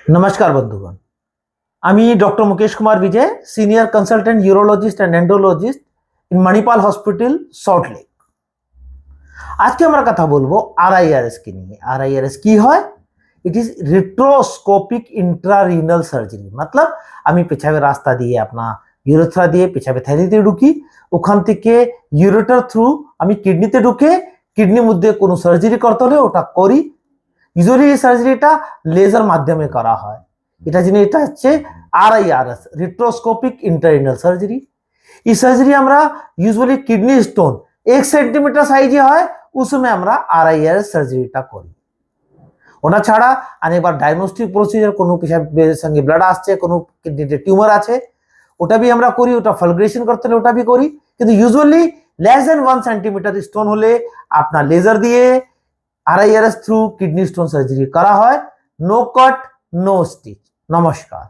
नमस्कार बंधुगण। আমি doctor Mukesh Kumar Vijay, senior consultant urologist and endologist in Manipal hospital, Salt Lake. আজকে আমরা কথা বলবো আরআইআরএস কে নিয়ে। আরআইআরএস কি হয়? It is retroscopic intrarenal surgery. मतलब আমি পেছাবের রাস্তা দিয়ে আপনার ইউরেথ্রা দিয়ে পেছাবে থ্যালিতে ঢুকি, ওখান থেকে ইউরেটার থ্রু আমি কিডনিতে ঢুকে কিডনির মধ্যে কোনো সার্জারি করতে হলে ওটা করি। ইউজুয়ালি এই সার্জারিটা লেজার মাধ্যমে করা হয়। এটা হচ্ছে আরআইআরএস, রিট্রোস্কোপিক ইন্ট্রারিনাল সার্জারি। এই সার্জারি আমরা ইউজুয়ালি কিডনি স্টোন 1 সেন্টিমিটার সাইজে হয়, उसमें আমরা আরআইআরএস সার্জারিটা করি। ওটা ছাড়া অনেকবার ডায়াগনস্টিক প্রসিজার, কোনো পেশেন্টের সঙ্গে ব্লাড আসছে, কোনো কিডনিতে টিউমার আছে, ওটা भी আমরা করি। ওটা ফালগ্রেশন করতে হলে ওটা भी করি। কিন্তু usually less than 1 centimetre stone হলে আপনার লেজার দিয়ে RIRS through kidney stone surgery করা হয়। নো কাট, নো স্টিচ। নমস্কার।